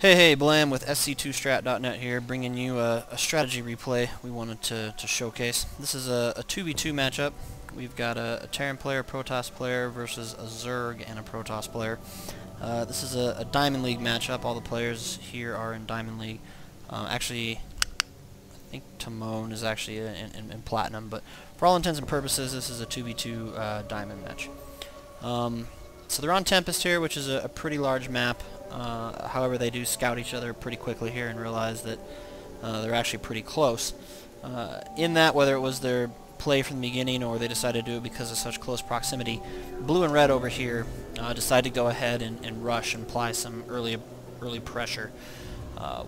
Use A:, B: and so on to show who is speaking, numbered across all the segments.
A: Hey, Blam with SC2strat.net here, bringing you a strategy replay we wanted to showcase. This is a 2v2 matchup. We've got a Terran player, Protoss player versus a Zerg and a Protoss player. This is a Diamond League matchup. All the players here are in Diamond League. Actually, I think Timon is actually in Platinum, but for all intents and purposes, this is a 2v2 Diamond match. So they're on Tempest here, which is a pretty large map. However, they do scout each other pretty quickly here and realize that they're actually pretty close. In that, whether it was their play from the beginning or they decided to do it because of such close proximity, blue and red over here decide to go ahead and rush and apply some early pressure.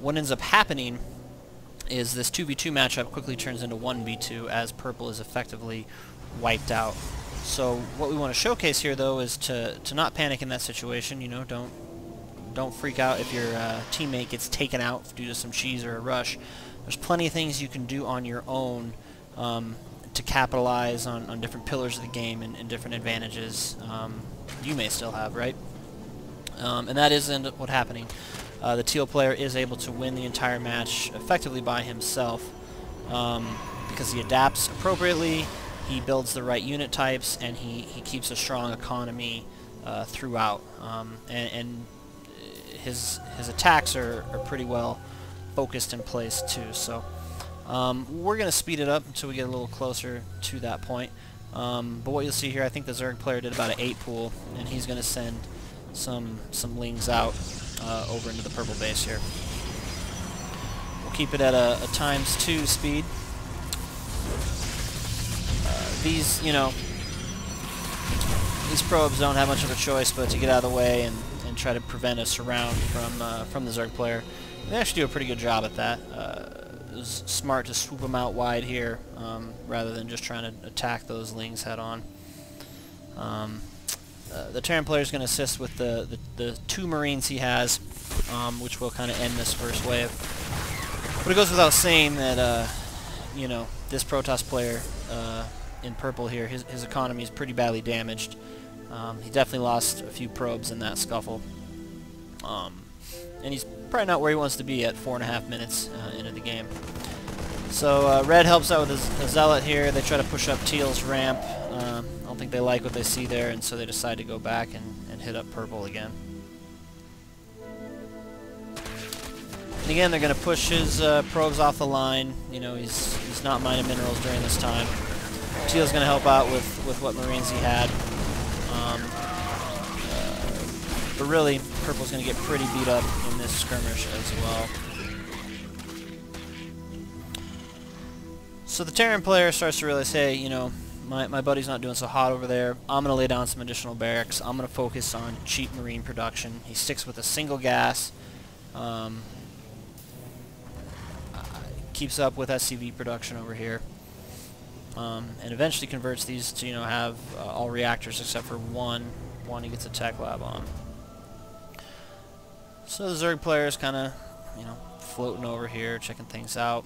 A: What ends up happening is this 2v2 matchup quickly turns into 1v2 as purple is effectively wiped out. So what we want to showcase here, though, is to not panic in that situation. You know, don't freak out if your teammate gets taken out due to some cheese or a rush. There's plenty of things you can do on your own to capitalize on different pillars of the game and different advantages you may still have, right? And that isn't what's happening. The teal player is able to win the entire match effectively by himself because he adapts appropriately, he builds the right unit types, and he keeps a strong economy throughout. And his attacks are pretty well focused in place too. So we're going to speed it up until we get a little closer to that point. But what you'll see here, I think the Zerg player did about an 8 pool, and he's going to send some lings out over into the purple base here. We'll keep it at a ×2 speed. These probes don't have much of a choice but to get out of the way and try to prevent a surround from the Zerg player. They actually do a pretty good job at that. It was smart to swoop them out wide here rather than just trying to attack those lings head on. The Terran player is going to assist with the 2 Marines he has, which will kind of end this first wave. But it goes without saying that this Protoss player in purple here, his economy is pretty badly damaged. He definitely lost a few probes in that scuffle. And he's probably not where he wants to be at 4.5 minutes into the game. So red helps out with a zealot here. They try to push up teal's ramp. I don't think they like what they see there, and so they decide to go back and hit up purple again. And again, they're going to push his probes off the line. You know, he's not mining minerals during this time. Teal's going to help out with what Marines he had. But really, purple's going to get pretty beat up in this skirmish as well. So the Terran player starts to realize, hey, you know, my buddy's not doing so hot over there. I'm going to lay down some additional barracks. I'm going to focus on cheap Marine production. He sticks with a single gas. Keeps up with SCV production over here. And eventually converts these to, you know, have all reactors except for one he gets a tech lab on. So the Zerg player is kind of, you know, floating over here, checking things out,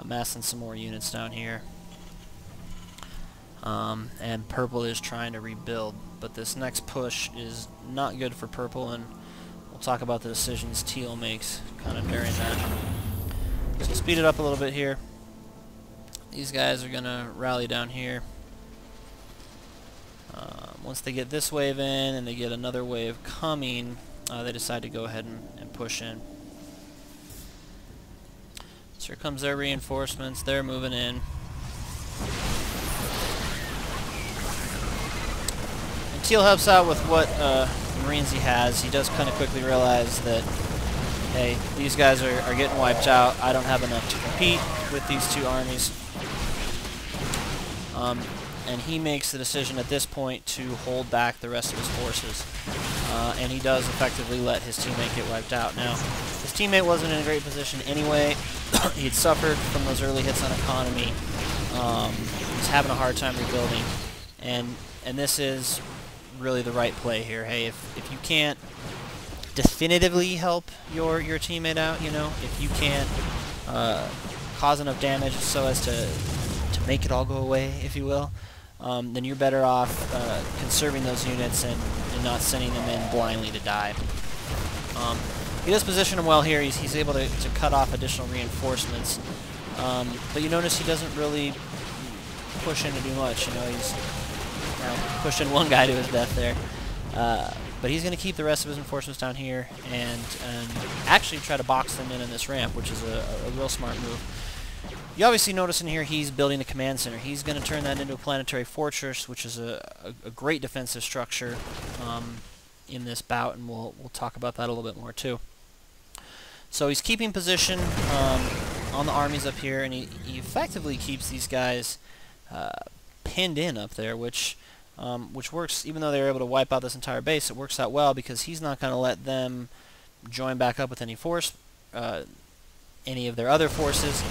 A: massing some more units down here. And purple is trying to rebuild, but this next push is not good for purple, and we'll talk about the decisions teal makes kind of during that. So speed it up a little bit here. These guys are going to rally down here. Once they get this wave in and they get another wave coming, they decide to go ahead and push in. So here comes their reinforcements. They're moving in. And teal helps out with what Marines he has. He does kind of quickly realize that, hey, these guys are getting wiped out. I don't have enough to compete with these 2 armies. And he makes the decision at this point to hold back the rest of his forces. And he does effectively let his teammate get wiped out. Now, his teammate wasn't in a great position anyway. He'd suffered from those early hits on economy. He was having a hard time rebuilding. And this is really the right play here. Hey, if you can't definitively help your teammate out, you know, if you can't cause enough damage so as to make it all go away, if you will, then you're better off conserving those units and not sending them in blindly to die. He does position him well here. He's able to cut off additional reinforcements. But you notice he doesn't really push in to do much. You know, he's pushing one guy to his death there. But he's going to keep the rest of his reinforcements down here and actually try to box them in this ramp, which is a real smart move. You obviously notice in here he's building the command center. He's going to turn that into a planetary fortress, which is a great defensive structure in this bout, and we'll talk about that a little bit more too. So he's keeping position on the armies up here, and he effectively keeps these guys pinned in up there, which works. Even though they were able to wipe out this entire base, it works out well because he's not going to let them join back up with any force, any of their other forces.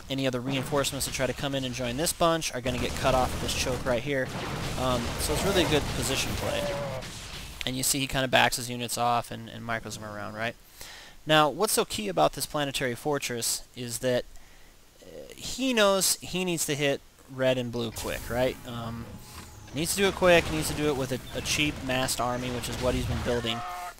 A: Any other reinforcements that try to come in and join this bunch are going to get cut off at this choke right here. So it's really a good position play. And you see he kind of backs his units off and micros them around, right? Now, what's so key about this planetary fortress is that he knows he needs to hit red and blue quick, right? He needs to do it quick. He needs to do it with a cheap massed army, which is what he's been building.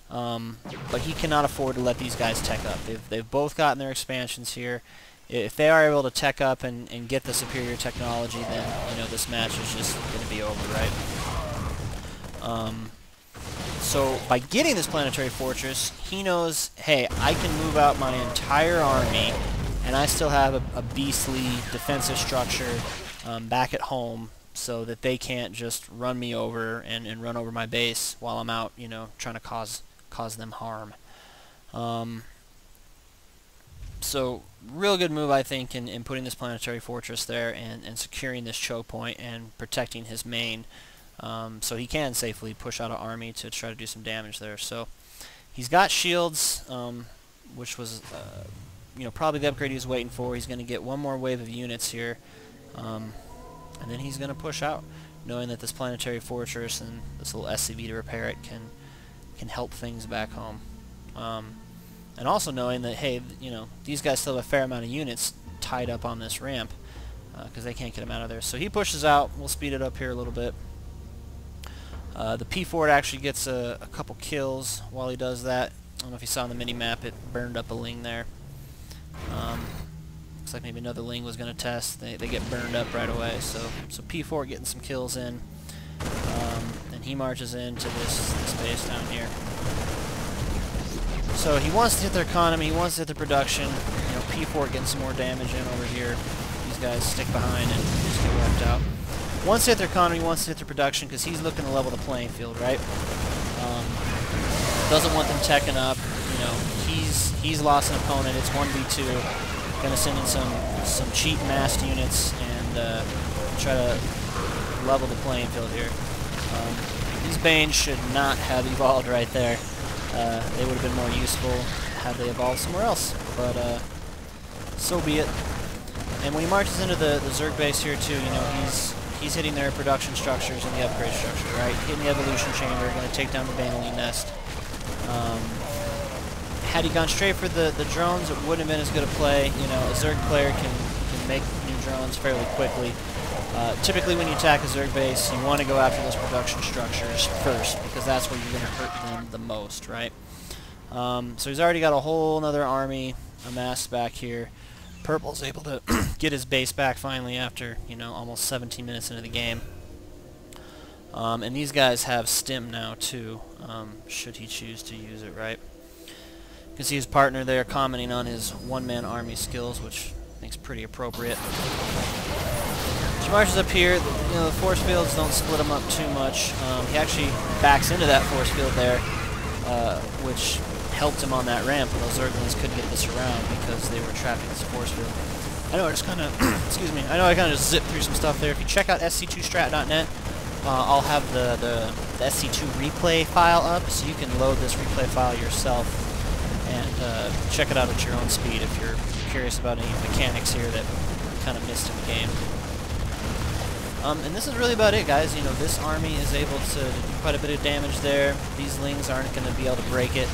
A: But he cannot afford to let these guys tech up. They've both gotten their expansions here. If they are able to tech up and get the superior technology, then you know this match is just going to be over, right? So by getting this planetary fortress, he knows, hey, I can move out my entire army, and I still have a beastly defensive structure back at home, so that they can't just run me over and run over my base while I'm out, you know, trying to cause them harm. So real good move, I think, in putting this planetary fortress there and securing this choke point and protecting his main, so he can safely push out an army to try to do some damage there. So he's got shields, which was you know, probably the upgrade he was waiting for. He's going to get one more wave of units here, and then he's going to push out, knowing that this planetary fortress and this little SCV to repair it can help things back home. And also knowing that, hey, you know, these guys still have a fair amount of units tied up on this ramp because they can't get them out of there. So he pushes out. We'll speed it up here a little bit. The P-Fort actually gets a couple kills while he does that. I don't know if you saw on the mini-map, it burned up a Ling there. Looks like maybe another Ling was going to test. They get burned up right away. So P-Fort getting some kills in. And he marches into this base down here. So he wants to hit their economy, he wants to hit their production. You know, P-Fort getting some more damage in over here. These guys stick behind and just get wiped out. Wants to hit their economy, wants to hit their production because he's looking to level the playing field, right? Doesn't want them teching up. You know, he's lost an opponent. It's 1v2. Going to send in some cheap massed units and try to level the playing field here. These Banes should not have evolved right there. They would have been more useful had they evolved somewhere else, but so be it. And when he marches into the Zerg base here too, you know, he's hitting their production structures and the upgrade structure, right? Hitting the evolution chamber, going to take down the Banelene nest. Had he gone straight for the drones, it wouldn't have been as good a play. You know, a Zerg player can make new drones fairly quickly. Typically when you attack a Zerg base, you want to go after those production structures first, because that's where you're going to hurt them the most, right? So he's already got a whole other army amassed back here. Purple's able to get his base back finally after, you know, almost 17 minutes into the game. And these guys have stim now too, should he choose to use it, right? You can see his partner there commenting on his one-man army skills, which I think is pretty appropriate. He marches up here. You know, the force fields don't split him up too much. He actually backs into that force field there, which helped him on that ramp when those Zerglings couldn't get this around because they were trapped in this force field. I know I just kind of, excuse me, I know I kind of just zipped through some stuff there. If you check out sc2strat.net, I'll have the SC2 replay file up, so you can load this replay file yourself and check it out at your own speed if you're curious about any mechanics here that kind of missed in the game. And this is really about it, guys. You know, this army is able to do quite a bit of damage there. These Lings aren't going to be able to break it.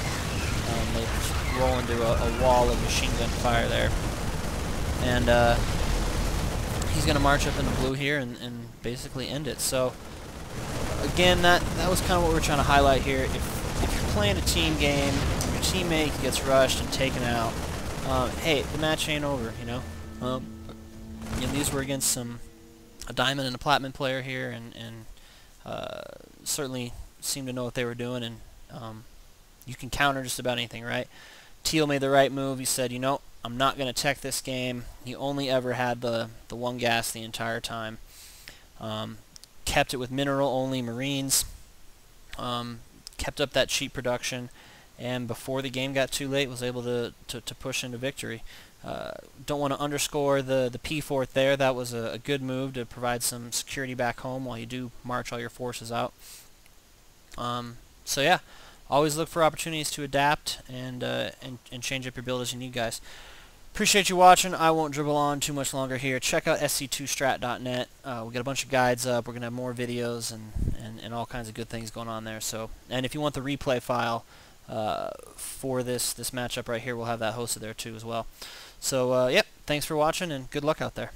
A: They just roll into a wall of machine gun fire there. And he's going to march up into blue here and basically end it. So, again, that was kind of what we're trying to highlight here. If you're playing a team game, you're teammate, he gets rushed and taken out. Hey, the match ain't over, you know. And these were against a diamond and a platinum player here, and certainly seemed to know what they were doing, and you can counter just about anything, right? Teal made the right move. He said, you know, I'm not going to tech this game. He only ever had the one gas the entire time. Kept it with mineral-only Marines. Kept up that cheap production, and before the game got too late, was able to push into victory. Don't want to underscore the P-Fort there. That was a good move to provide some security back home while you do march all your forces out. So yeah, always look for opportunities to adapt and change up your build as you need, guys. Appreciate you watching. I won't dribble on too much longer here. Check out sc2strat.net. We got a bunch of guides up. We're gonna have more videos and all kinds of good things going on there. So, and if you want the replay file for this matchup right here, we'll have that hosted there too as well. So, yep. Thanks for watching and good luck out there.